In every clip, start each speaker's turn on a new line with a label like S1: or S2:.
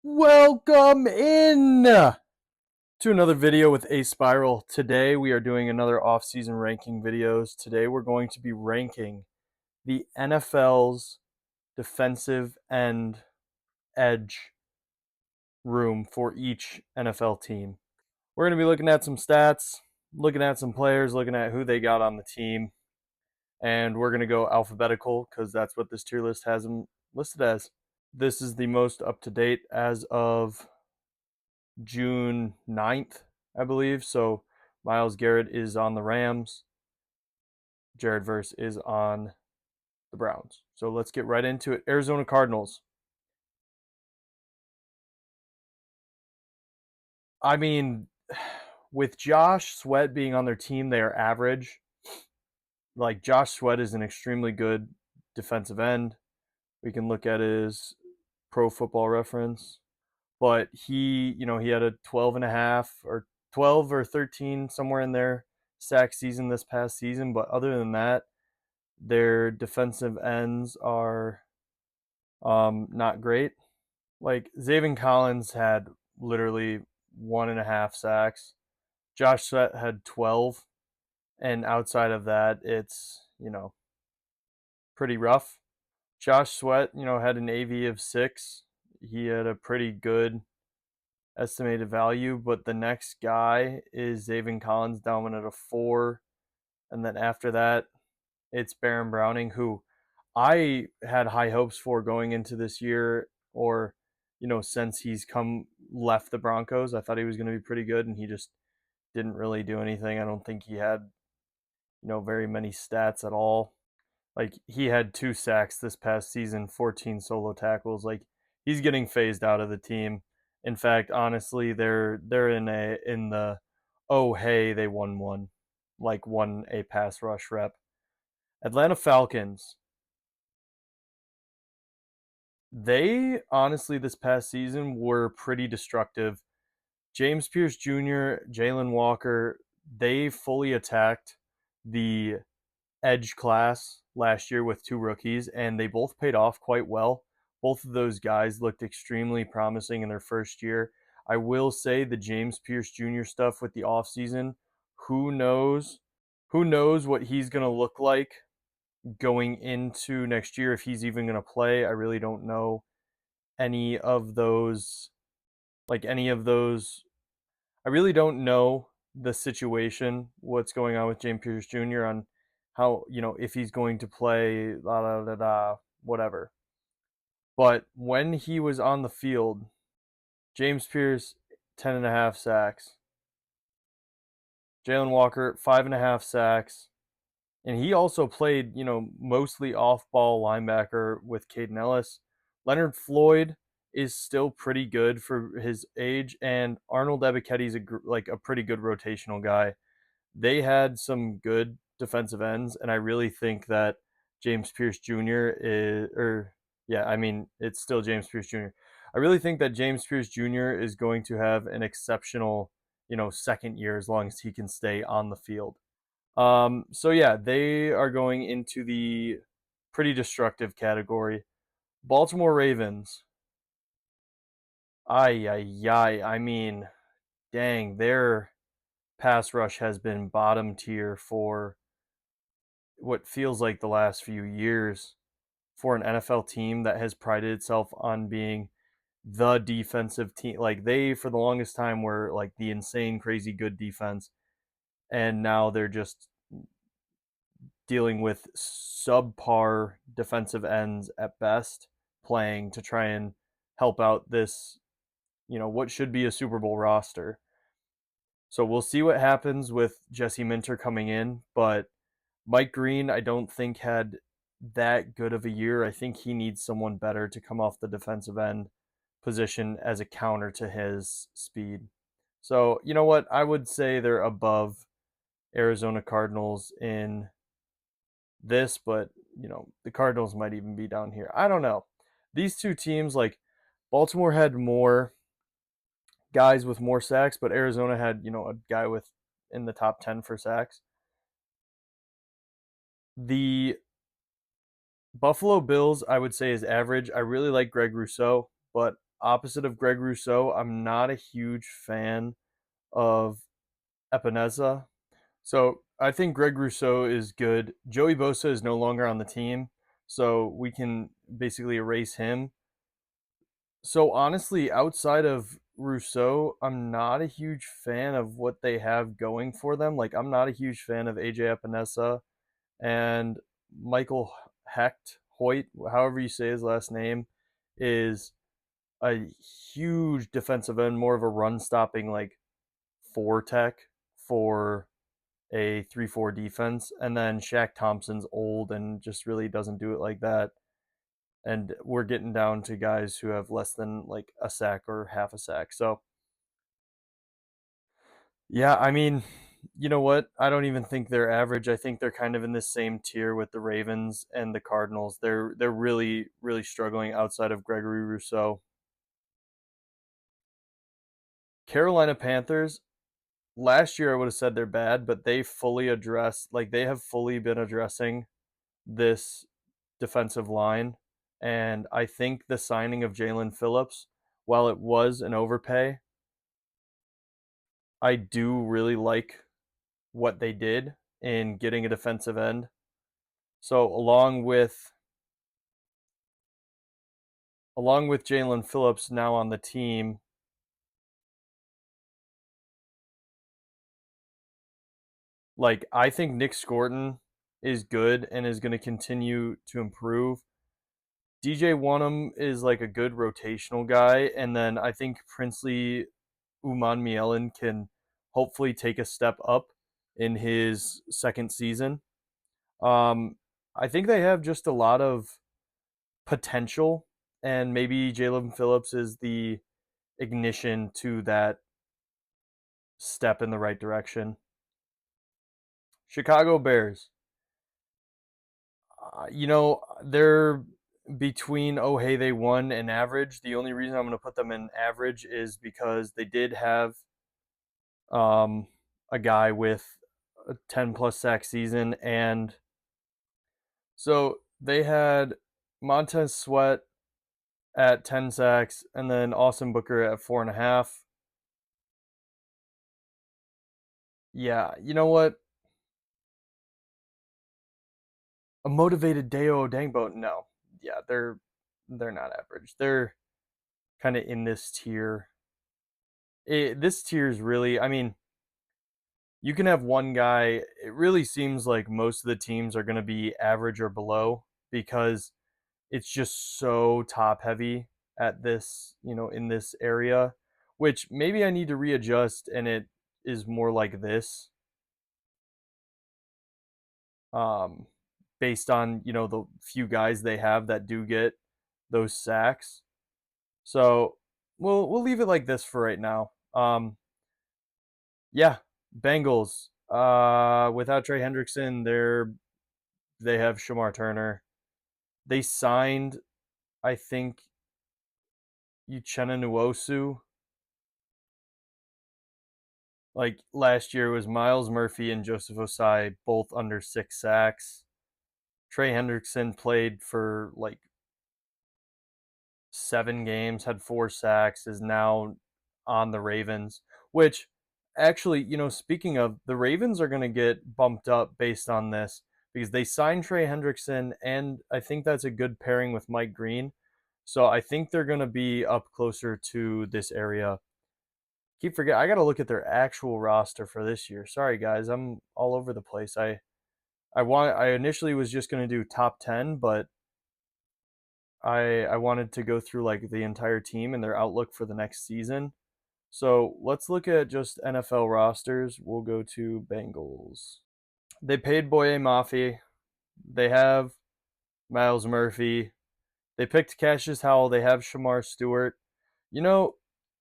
S1: Welcome in to another video with A Spiral. Today we are doing another off-season ranking videos. Today we're going to be ranking the NFL's defensive end edge room for each NFL team. We're going to be looking at some stats, looking at some players, looking at who they got on the team, and we're going to go alphabetical because that's what this tier list has them listed as. This is the most up to date as of June 9th, I believe. So Myles Garrett is on the Rams. Jared Verse is on the Browns. So let's get right into it. Arizona Cardinals. I mean, with Josh Sweat being on their team, they are average. Like, Josh Sweat is an extremely good defensive end. We can look at his pro football reference. But he had a 12 and a half or 12 or 13, somewhere in there, sack season this past season. But other than that, their defensive ends are not great. Like, Zaven Collins had literally 1.5 sacks. Josh Sweat had 12, and outside of that, it's pretty rough. Josh Sweat, had an AV of 6. He had a pretty good estimated value, but the next guy is Zaven Collins down at a 4, and then after that, it's Baron Browning, who I had high hopes for going into this year, or since he's come left the Broncos. I thought he was going to be pretty good, and he just didn't really do anything. I don't think he had very many stats at all. Like, he had 2 sacks this past season, 14 solo tackles. Like, he's getting phased out of the team. In fact, honestly, they're in the oh hey they won one, like, won a pass rush rep. Atlanta Falcons. They honestly this past season were pretty destructive. James Pierce Jr., Jalen Walker, they fully attacked the edge class last year with 2 rookies, and they both paid off quite well. Both of those guys looked extremely promising in their first year. I will say the James Pierce Jr. stuff with the offseason, who knows? Who knows what he's going to look like going into next year, if he's even going to play. I really don't know any of those, any of those. I really don't know the situation, what's going on with James Pierce Jr., on how, if he's going to play, la da da da, whatever. But when he was on the field, James Pierce, 10.5 sacks. Jalen Walker, 5.5 sacks. And he also played, mostly off ball linebacker with Caden Ellis. Leonard Floyd is still pretty good for his age, and Arnold Ebiketie is a pretty good rotational guy. They had some good defensive ends, and I really think that James Pierce Jr. is, or yeah, I mean, it's still James Pierce Jr. I really think that James Pierce Jr. is going to have an exceptional, second year, as long as he can stay on the field. So yeah, they are going into the pretty destructive category. Baltimore Ravens. Ay, ay, ay. I mean, dang, their pass rush has been bottom tier for what feels like the last few years for an NFL team that has prided itself on being the defensive team. Like, they, for the longest time, were like the insane, crazy good defense, and now they're just dealing with subpar defensive ends at best, playing to try and help out this, what should be a Super Bowl roster. So we'll see what happens with Jesse Minter coming in, but Mike Green, I don't think, had that good of a year. I think he needs someone better to come off the defensive end position as a counter to his speed. So, you know what? I would say they're above Arizona Cardinals in this, but the Cardinals might even be down here. I don't know. These two teams, like, Baltimore had more guys with more sacks, but Arizona had, a guy with in the top 10 for sacks. The Buffalo Bills, I would say, is average. I really like Greg Rousseau, but opposite of Greg Rousseau, I'm not a huge fan of Epineza. So I think Greg Rousseau is good. Joey Bosa is no longer on the team, so we can basically erase him. So honestly, outside of Rousseau, I'm not a huge fan of what they have going for them. Like I'm not a huge fan of AJ Epinesa and Michael Hecht, Hoyt, however you say his last name, is a huge defensive end, more of a run stopping like four tech for a 3-4 defense. And then Shaq Thompson's old and just really doesn't do it like that. And we're getting down to guys who have less than like a sack or half a sack. So, yeah, I mean, you know what? I don't even think they're average. I think they're kind of in the same tier with the Ravens and the Cardinals. They're really really struggling outside of Gregory Rousseau. Carolina Panthers, last year I would have said they're bad, but they fully addressed, like they have fully been addressing this defensive line. And I think the signing of Jalen Phillips, while it was an overpay, I do really like what they did in getting a defensive end. So along with Jalen Phillips now on the team, like I think Nick Scorton is good and is going to continue to improve. DJ Wanham is like a good rotational guy, and then I think Princely Uman can hopefully take a step up in his second season. Um, I think they have just a lot of potential, and maybe Jalen Phillips is the ignition to that step in the right direction. Chicago Bears. They're between oh hey they won and average. The only reason I'm going to put them in average is because they did have um, a guy with a 10 plus sack season, and so they had Montez Sweat at 10 sacks, and then Austin Booker at 4.5. Yeah, you know what? A motivated Deo Dangbo. No, yeah, they're not average. They're kind of in this tier. This tier is really, I mean, you can have one guy. It really seems like most of the teams are going to be average or below because it's just so top heavy at this, in this area, which maybe I need to readjust and it is more like this, um, based on, the few guys they have that do get those sacks. So we'll leave it like this for right now. Yeah, Bengals. Without Trey Hendrickson, they have Shamar Turner. They signed, I think, Uchenna Nwosu. Like last year was Miles Murphy and Joseph Osai, both under 6 sacks. Trey Hendrickson played for like 7 games, had 4 sacks, is now on the Ravens, which actually, speaking of, the Ravens are going to get bumped up based on this because they signed Trey Hendrickson, and I think that's a good pairing with Mike Green. So I think they're going to be up closer to this area. Keep forget I got to look at their actual roster for this year. Sorry guys, I'm all over the place. I initially was just going to do top 10, but I wanted to go through like the entire team and their outlook for the next season. So let's look at just NFL rosters. We'll go to Bengals. They paid Boye Mafe. They have Miles Murphy. They picked Cassius Howell. They have Shamar Stewart. You know,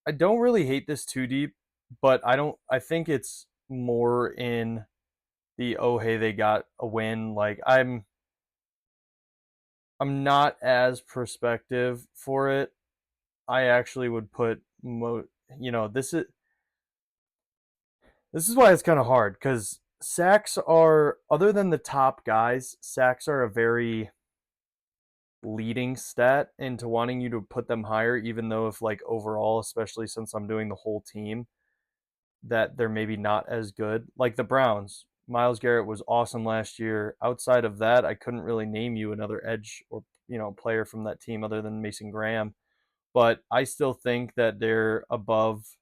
S1: I don't really hate this too deep, but I think it's more in the oh hey they got a win. Like I'm not as perspective for it. I actually would put you know, this is why it's kind of hard cuz sacks are, other than the top guys, sacks are a very leading stat into wanting you to put them higher, even though if like overall, especially since I'm doing the whole team, that they're maybe not as good. Like the Browns, Myles Garrett was awesome last year. Outside of that, I couldn't really name you another edge or player from that team other than Mason Graham. But I still think that they're above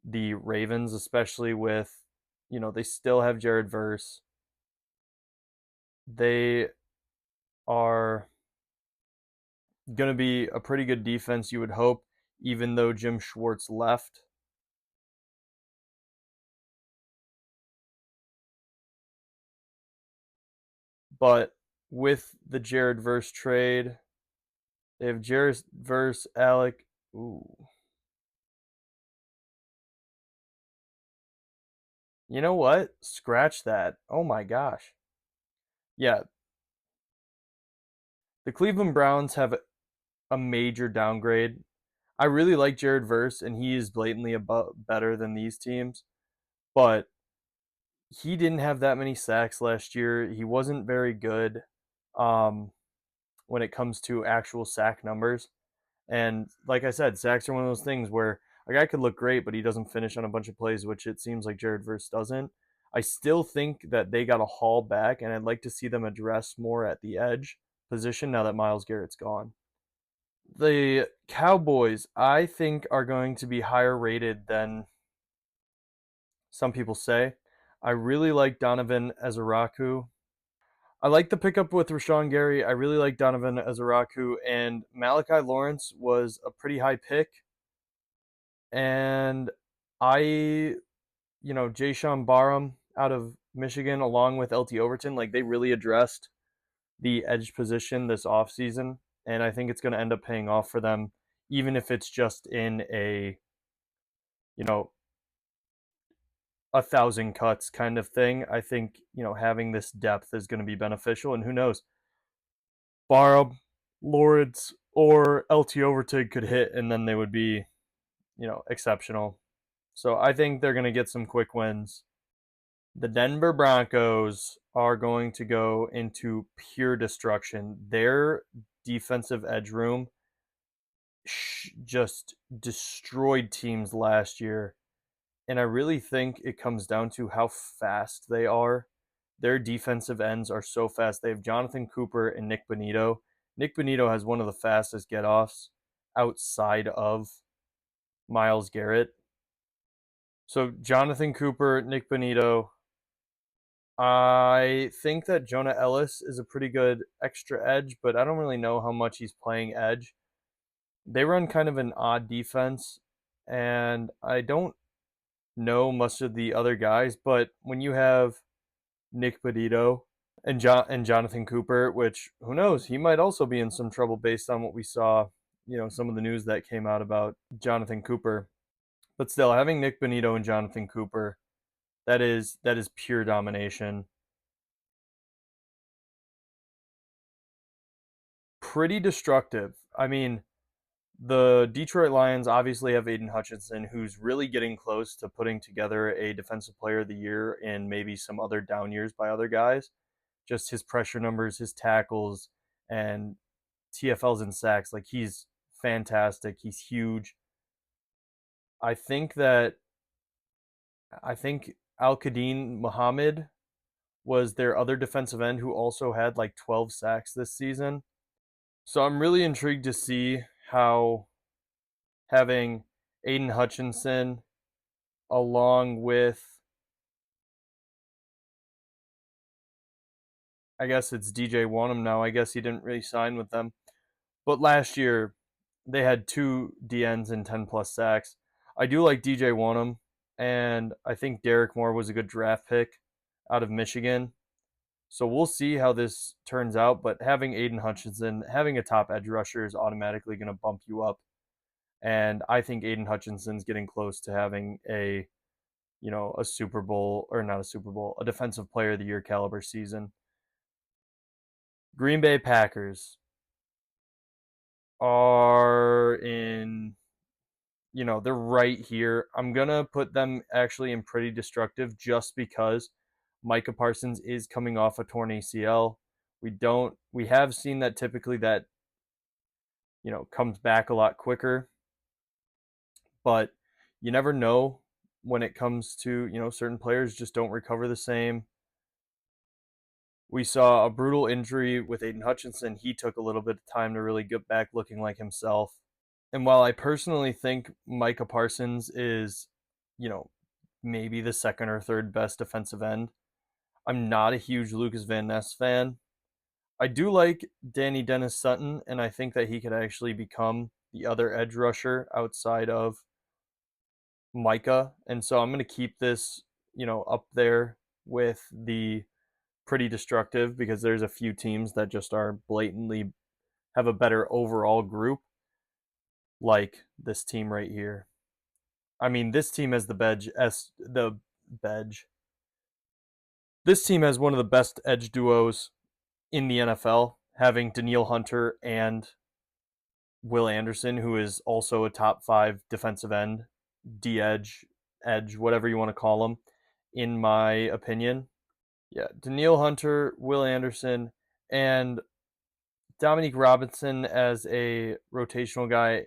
S1: the Ravens, especially with they still have Jared Verse. They are going to be a pretty good defense, you would hope, even though Jim Schwartz left. But with the Jared Verse trade, they have Jared Verse, Alec. Ooh. You know what? Scratch that. Oh my gosh. Yeah, the Cleveland Browns have a major downgrade. I really like Jared Verse, and he is blatantly better than these teams, but he didn't have that many sacks last year. He wasn't very good um, when it comes to actual sack numbers. And like I said, sacks are one of those things where a guy could look great, but he doesn't finish on a bunch of plays, which it seems like Jared Verse doesn't. I still think that they got to haul back, and I'd like to see them address more at the edge position now that Myles Garrett's gone. The Cowboys, I think, are going to be higher rated than some people say. I really like Donovan Ezeraku. I like the pickup with Rashawn Gary. I really like Donovan Ezeraku, and Malachi Lawrence was a pretty high pick. And Jay Sean Barham out of Michigan, along with LT Overton, like they really addressed the edge position this offseason. And I think it's going to end up paying off for them, even if it's just in you know, a thousand cuts kind of thing. I think, having this depth is going to be beneficial. And who knows, Barham, Lawrence, or LT Overton could hit, and then they would be, exceptional. So I think they're going to get some quick wins. The Denver Broncos are going to go into pure destruction. Their defensive edge room just destroyed teams last year. And I really think it comes down to how fast they are. Their defensive ends are so fast. They have Jonathan Cooper and Nick Bonito. Nick Bonito has one of the fastest get offs outside of Myles Garrett. So Jonathan Cooper, Nick Bonito. I think that Jonah Ellis is a pretty good extra edge, but I don't really know how much he's playing edge. They run kind of an odd defense, and I don't know much of the other guys, but when you have Nick Bonito and Jonathan Cooper, which who knows, he might also be in some trouble based on what we saw, some of the news that came out about Jonathan Cooper. But still, having Nick Bonito and Jonathan Cooper, that is pure domination. Pretty destructive. I mean, the Detroit Lions obviously have Aiden Hutchinson, who's really getting close to putting together a Defensive Player of the Year and maybe some other down years by other guys. Just his pressure numbers, his tackles, and TFLs and sacks. Like, he's fantastic. He's huge. I think that I think Al Qadim Muhammad was their other defensive end who also had like 12 sacks this season. So I'm really intrigued to see how having Aiden Hutchinson along with, I guess it's DJ Wanham now. I guess he didn't really sign with them. But last year they had two DNs and 10 plus sacks. I do like DJ Wanham, and I think Derek Moore was a good draft pick out of Michigan. So we'll see how this turns out. But having Aiden Hutchinson, having a top edge rusher is automatically going to bump you up. And I think Aiden Hutchinson's getting close to having a Super Bowl, or not a Super Bowl, a Defensive Player of the Year caliber season. Green Bay Packers are in, they're right here. I'm going to put them actually in pretty destructive just because Micah Parsons is coming off a torn ACL. We have seen that typically that, comes back a lot quicker, but you never know when it comes to, certain players just don't recover the same. We saw a brutal injury with Aiden Hutchinson. He took a little bit of time to really get back looking like himself. And while I personally think Micah Parsons is, you know, maybe the second or third best defensive end, I'm not a huge Lucas Van Ness fan. I do like Danny Dennis Sutton, and I think that he could actually become the other edge rusher outside of Micah. And so I'm going to keep this, up there with the pretty destructive because there's a few teams that just are blatantly have a better overall group, like this team right here. I mean, this team has the bedge. This team has one of the best edge duos in the NFL, having Danielle Hunter and Will Anderson, who is also a top 5 defensive end, D edge, whatever you want to call him, in my opinion. Yeah, Danielle Hunter, Will Anderson, and Dominique Robinson as a rotational guy.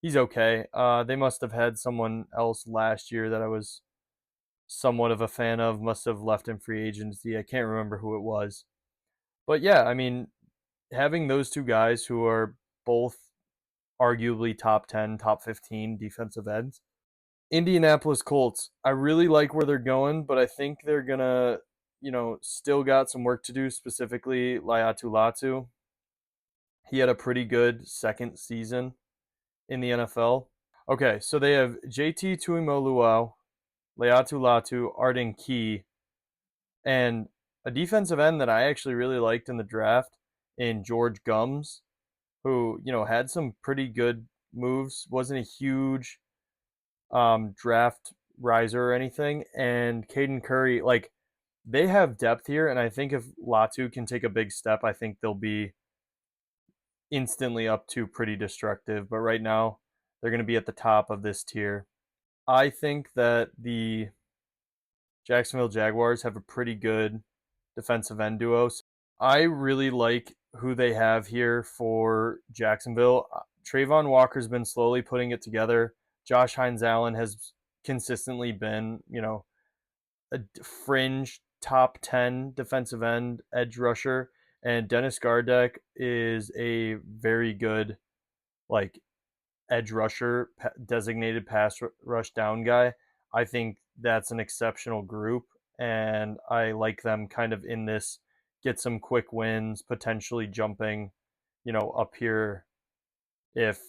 S1: He's okay. They must have had someone else last year that I was somewhat of a fan of. Must have left in free agency. I can't remember who it was. But yeah, I mean, having those two guys who are both arguably top 10, top 15 defensive ends. Indianapolis Colts. I really like where they're going, but I think they're going to, still got some work to do, specifically Laiatu Latu. He had a pretty good second season in the NFL. Okay, so they have JT Tuimoluau, Laiatu Latu, Arden Key, and a defensive end that I actually really liked in the draft in George Gums, who, had some pretty good moves, wasn't a huge draft riser or anything. And Caden Curry, like, they have depth here, and I think if Latu can take a big step, I think they'll be instantly up to pretty destructive. But right now, they're going to be at the top of this tier. I think that the Jacksonville Jaguars have a pretty good defensive end duo. I really like who they have here for Jacksonville. Trayvon Walker's been slowly putting it together. Josh Hines Allen has consistently been, a fringe top 10 defensive end edge rusher. And Dennis Gardeck is a very good, like, edge rusher, designated pass rush down guy. I think that's an exceptional group, and I like them kind of in this get some quick wins, potentially jumping, up here if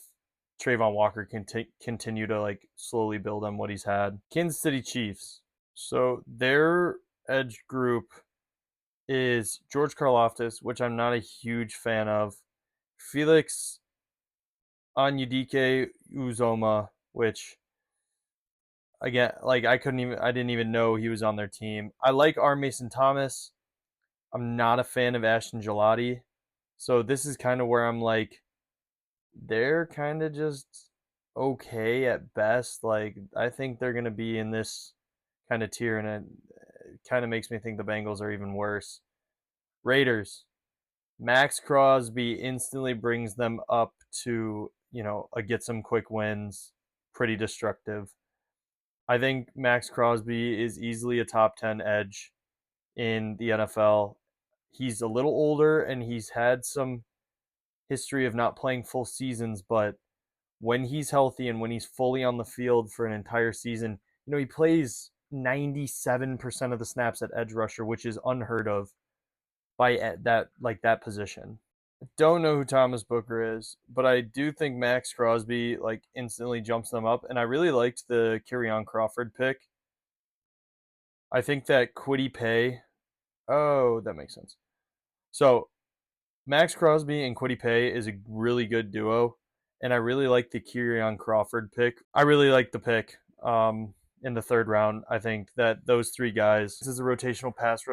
S1: Trayvon Walker can continue to like slowly build on what he's had. Kansas City Chiefs. So their edge group is George Karlaftis, which I'm not a huge fan of. Felix Anyudike Uzoma, which again, like I didn't even know he was on their team. I like R. Mason Thomas. I'm not a fan of Ashton Gelati. So this is kind of where I'm like, they're kind of just okay at best. Like I think they're gonna be in this kind of tier, and it kind of makes me think the Bengals are even worse. Raiders. Max Crosby instantly brings them up to, get some quick wins, pretty destructive. I think Max Crosby is easily a top 10 edge in the NFL. He's a little older and he's had some history of not playing full seasons, but when he's healthy and when he's fully on the field for an entire season, he plays 97% of the snaps at edge rusher, which is unheard of by that position. I don't know who Thomas Booker is, but I do think Max Crosby like instantly jumps them up, and I really liked the Kerryon Crawford pick. I think that Kwity Paye. Oh, that makes sense. So Max Crosby and Kwity Paye is a really good duo, and I really like the Kerryon Crawford pick. I really like the pick in the third round. I think that those three guys. This is a rotational pass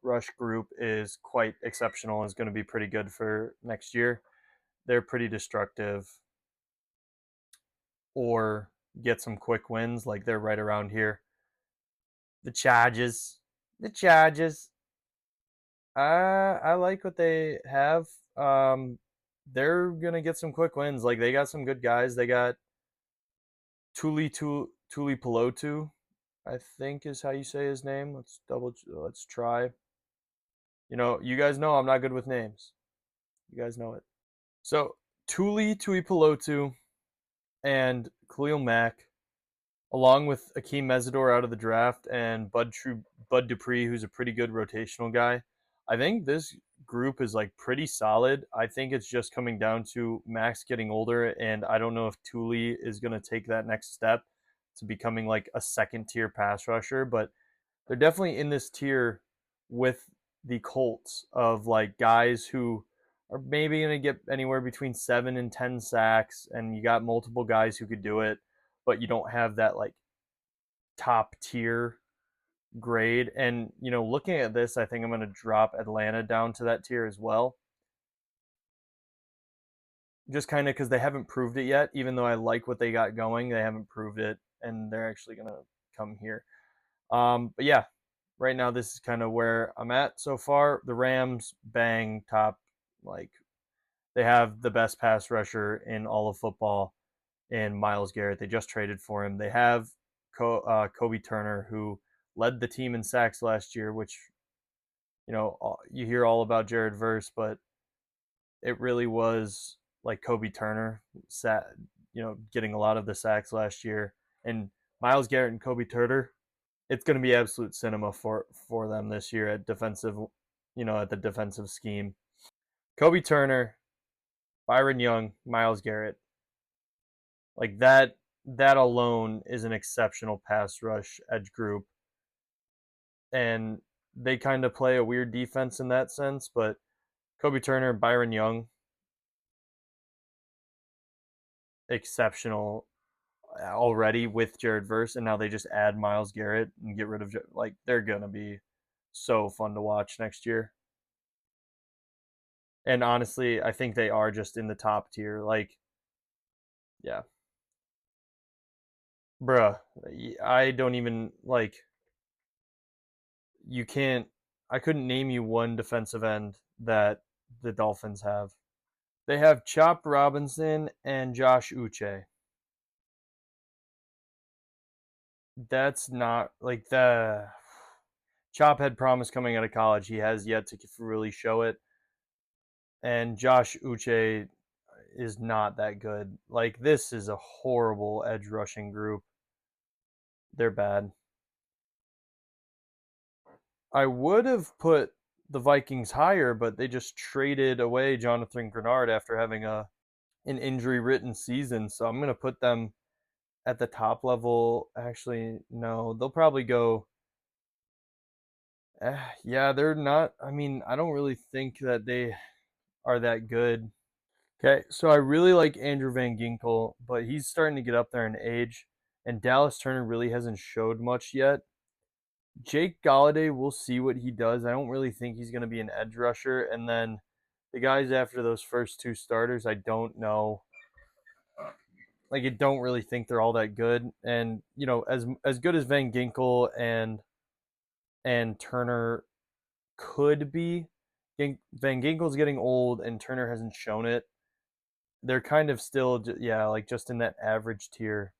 S1: rush group is quite exceptional and is going to be pretty good for next year. They're pretty destructive or get some quick wins. Like they're right around here. The Chargers. I like what they have. Um, they're gonna get some quick wins. Like they got some good guys. They got Tuli Pelotu, I think is how you say his name. Let's try. You guys know I'm not good with names. You guys know it. So Tuli Tuipulotu and Khalil Mack, along with Akeem Mesidor out of the draft and Bud Dupree, who's a pretty good rotational guy. I think this group is like pretty solid. I think it's just coming down to Max getting older, and I don't know if Tuli is going to take that next step to becoming like a second tier pass rusher, but they're definitely in this tier with the Colts of like guys who are maybe going to get anywhere between 7 and 10 sacks, and you got multiple guys who could do it, but you don't have that like top tier grade. And looking at this, I think I'm going to drop Atlanta down to that tier as well, just kind of because they haven't proved it yet. Even though I like what they got going, they haven't proved it, and they're actually going to come here. But yeah, right now this is kind of where I'm at so far. The Rams bang top, like they have the best pass rusher in all of football in Myles Garrett. They just traded for him. They have Kobe Turner, who led the team in sacks last year, which you hear all about Jared Verse, but it really was like Kobe Turner getting a lot of the sacks last year, and Myles Garrett and Kobe Turner. It's going to be absolute cinema for them this year at at the defensive scheme. Kobe Turner, Byron Young, Myles Garrett, like that alone is an exceptional pass rush edge group, and they kind of play a weird defense in that sense. But Kobe Turner, Byron Young, exceptional already with Jared Verse, and now they just add Myles Garrett and get rid of like they're gonna be so fun to watch next year. And honestly, I think they are just in the top tier. Like, yeah, bruh, I don't even like. You can't. I couldn't name you one defensive end that the Dolphins have. They have Chop Robinson and Josh Uche. That's not like the Chop had promise coming out of college. He has yet to really show it. And Josh Uche is not that good. Like this is a horrible edge rushing group. They're bad. I would have put the Vikings higher, but they just traded away Jonathan Grenard after having an injury ridden season. So I'm gonna put them at the top level. Actually, no, they'll probably go. Yeah, they're not. I mean, I don't really think that they are that good. Okay, so I really like Andrew Van Ginkel, but he's starting to get up there in age, and Dallas Turner really hasn't showed much yet. Jake Galladay, we'll see what he does. I don't really think he's going to be an edge rusher. And then the guys after those first two starters, I don't know. Like, I don't really think they're all that good. And as good as Van Ginkel and Turner could be, Van Ginkel's getting old, and Turner hasn't shown it. They're kind of still, yeah, like just in that average tier.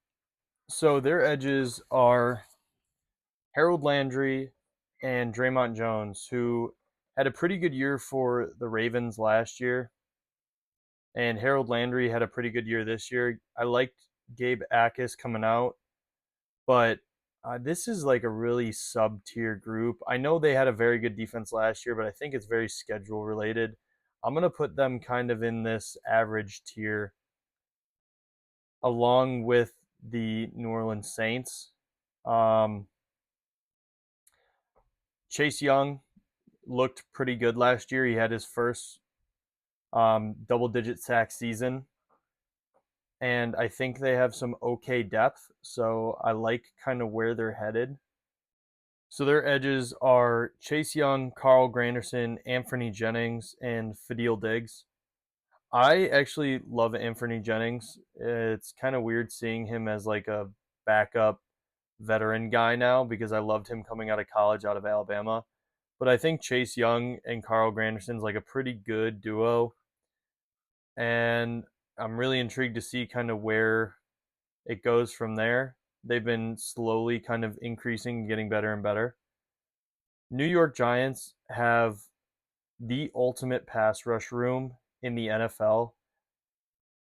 S1: So their edges are Harold Landry and Draymond Jones, who had a pretty good year for the Ravens last year, and Harold Landry had a pretty good year this year. I liked Gabe Akis coming out, but this is like a really sub tier group. I know they had a very good defense last year, but I think it's very schedule related. I'm going to put them kind of in this average tier along with the New Orleans Saints. Um, Chase Young looked pretty good last year. He had his first double digit sack season. And I think they have some okay depth. So I like kind of where they're headed. So their edges are Chase Young, Carl Granderson, Anthony Jennings, and Fadil Diggs. I actually love Anthony Jennings. It's kind of weird seeing him as like a backup veteran guy now because I loved him coming out of college out of Alabama. but I think Chase Young and Carl Granderson's like a pretty good duo, and I'm really intrigued to see kind of where it goes from there. They've been slowly kind of increasing, getting better and better. New York Giants have the ultimate pass rush room in the NFL.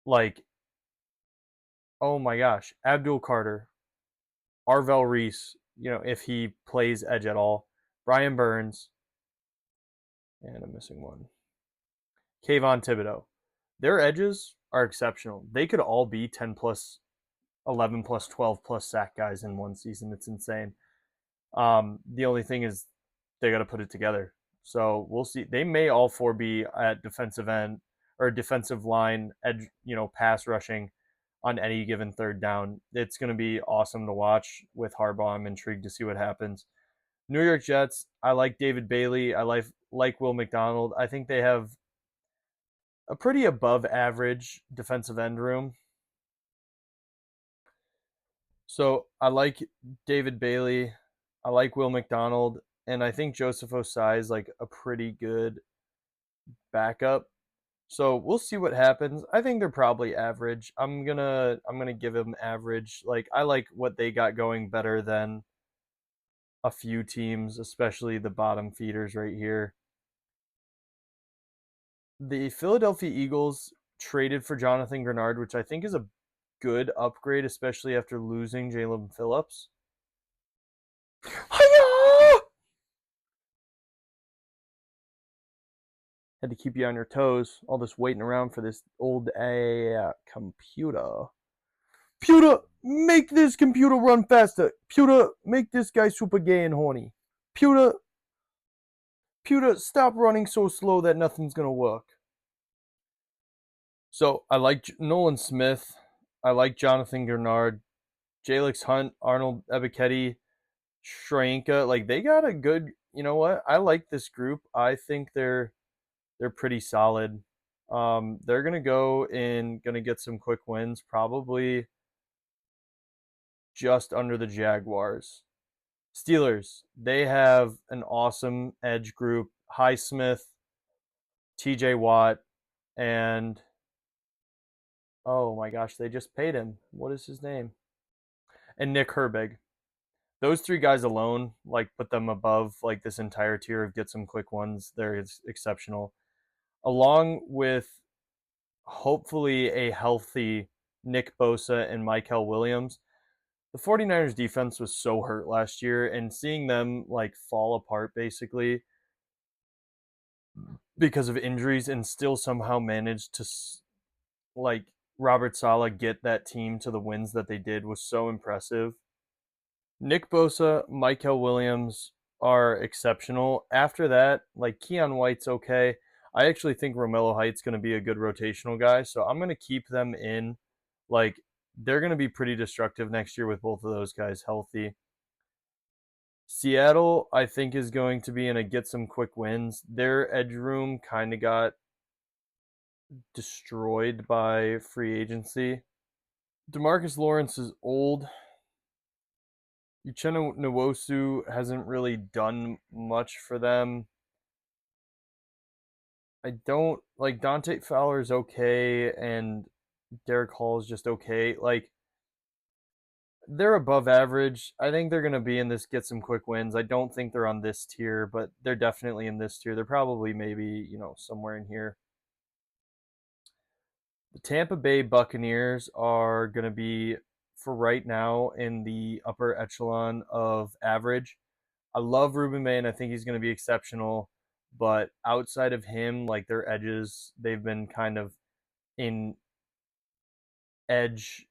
S1: Like, oh my gosh, Abdul Carter, Arvell Reese, if he plays edge at all, Brian Burns, and I'm missing one, Kayvon Thibodeau. Their edges are exceptional. They could all be 10 plus, 11 plus, 12 plus sack guys in one season. It's insane. The only thing is they got to put it together. So we'll see. They may all four be at defensive end or defensive line, edge, pass rushing on any given third down. It's going to be awesome to watch with Harbaugh. I'm intrigued to see what happens. New York Jets, I like David Bailey. I like Will McDonald. I think they have a pretty above average defensive end room. So I like David Bailey. I like Will McDonald. And I think Joseph Osai is like a pretty good backup. So we'll see what happens. I think they're probably average. I'm gonna give them average. Like I like what they got going better than a few teams, especially the bottom feeders right here. The Philadelphia Eagles traded for Jonathan Grenard, which I think is a good upgrade, especially after losing Jalen Phillips. Hi-ya! Had to keep you on your toes. All this waiting around for this old computer. Computer, make this computer run faster. Computer, make this guy super gay and horny. Computer, stop running so slow that nothing's gonna work. So I like Nolan Smith. I like Jonathan Grenard, Jalix Hunt, Arnold Ebiketie, Shrainka. Like they got a good. You know what? I like this group. I think they're pretty solid. They're gonna get some quick wins, probably just under the Jaguars. Steelers, they have an awesome edge group. Highsmith, TJ Watt, and oh my gosh, they just paid him. What is his name? And Nick Herbig. Those three guys alone, like put them above like this entire tier of get some quick ones. They're exceptional. Along with hopefully a healthy Nick Bosa and Michael Williams. The 49ers defense was so hurt last year, and seeing them like fall apart basically because of injuries and still somehow manage to like Robert Saleh get that team to the wins that they did was so impressive. Nick Bosa, Michael Williams are exceptional. After that, like Keon White's okay. I actually think Romello Height's going to be a good rotational guy, so I'm going to keep them in. Like they're going to be pretty destructive next year with both of those guys healthy. Seattle, I think, is going to be in a get some quick wins. Their edge room kind of got destroyed by free agency. Demarcus Lawrence is old. Uchenna Nwosu hasn't really done much for them. I don't like Dante Fowler is okay, and Derek Hall is just okay. Like they're above average. I think they're gonna be in this get some quick wins. I don't think they're on this tier, but they're definitely in this tier. They're probably maybe somewhere in here. The Tampa Bay Buccaneers are gonna be for right now in the upper echelon of average. I love Ruben May, and I think he's going to be exceptional. But outside of him, like their edges, they've been kind of in edge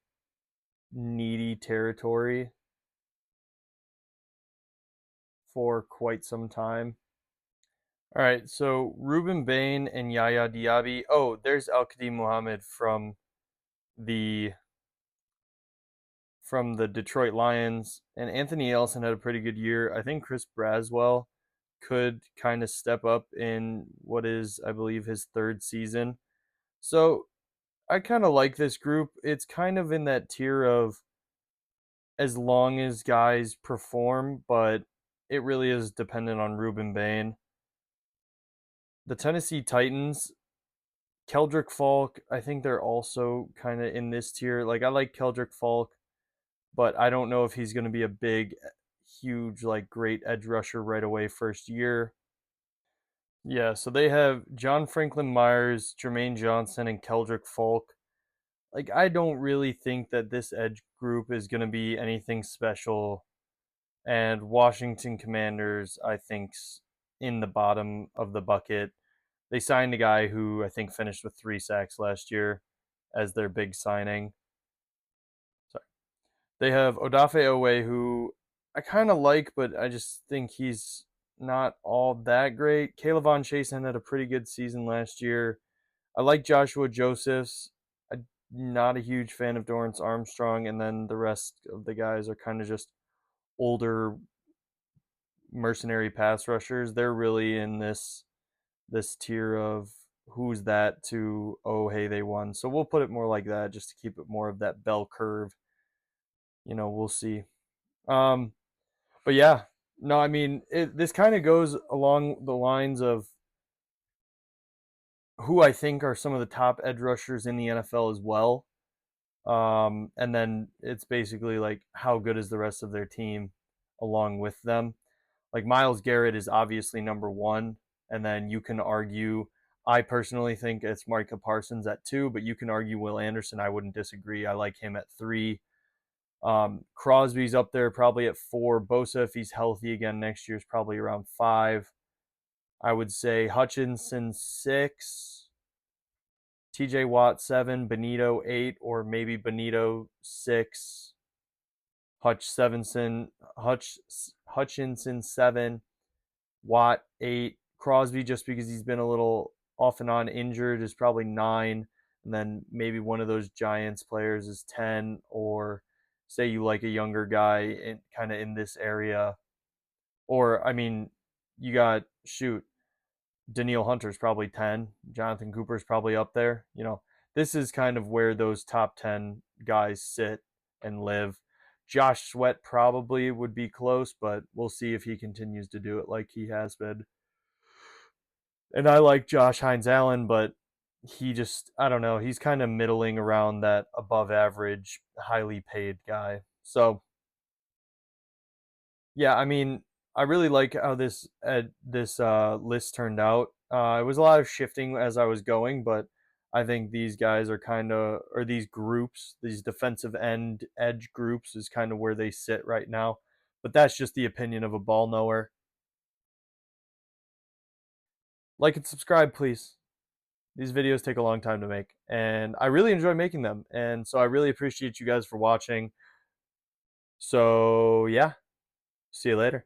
S1: needy territory for quite some time. All right, so Ruben Bain and Yaya Diaby. Oh, there's Al Qadim Muhammad the from the Detroit Lions, and Anthony Ellison had a pretty good year. I think Chris Braswell could kind of step up in what is, I believe, his third season. So I kind of like this group. It's kind of in that tier of as long as guys perform, but it really is dependent on Ruben Bain. The Tennessee Titans, Keldrick Falk, I think they're also kind of in this tier. Like I like Keldrick Falk, but I don't know if he's going to be a big, huge, like great edge rusher right away first year. Yeah, so they have John Franklin Myers, Jermaine Johnson, and Keldrick Falk. Like I don't really think that this edge group is going to be anything special. And Washington Commanders, I think's in the bottom of the bucket. They signed a guy who I think finished with 3 sacks last year as their big signing. Sorry. They have Odafe Owe, who I kind of like, but I just think he's not all that great. Kayvon Chasen had a pretty good season last year. I like Joshua Josephs. I'm not a huge fan of Dorrance Armstrong, and then the rest of the guys are kind of just older mercenary pass rushers. They're really in this tier of who's that to, oh hey, they won. So we'll put it more like that just to keep it more of that bell curve. We'll see. Um but yeah, no, I mean this kind of goes along the lines of who I think are some of the top edge rushers in the NFL as well. And then it's basically like how good is the rest of their team along with them. Like Myles Garrett is obviously number one, and then you can argue. I personally think it's Micah Parsons at 2, but you can argue Will Anderson. I wouldn't disagree. I like him at 3. Crosby's up there probably at 4. Bosa, if he's healthy again next year, is probably around 5. I would say Hutchinson 6, TJ Watt 7, Benito 8, or maybe Benito 6, Hutchinson 7, Watt 8, Crosby just because he's been a little off and on injured is probably 9, and then maybe one of those Giants players is 10, or say you like a younger guy in kind of in this area, or I mean, you got Danielle Hunter's probably 10, Jonathan Cooper's probably up there. This is kind of where those top 10 guys sit and live. Josh Sweat probably would be close, but we'll see if he continues to do it like he has been. And I like Josh Hines Allen, but he just, I don't know, he's kind of middling around that above average, highly paid guy. So, yeah, I mean, I really like how this list turned out. It was a lot of shifting as I was going, but I think these guys are kind of, or these groups, these defensive end edge groups, is kind of where they sit right now. But that's just the opinion of a ball knower. Like and subscribe, please. These videos take a long time to make, and I really enjoy making them. And so I really appreciate you guys for watching. So, yeah, see you later.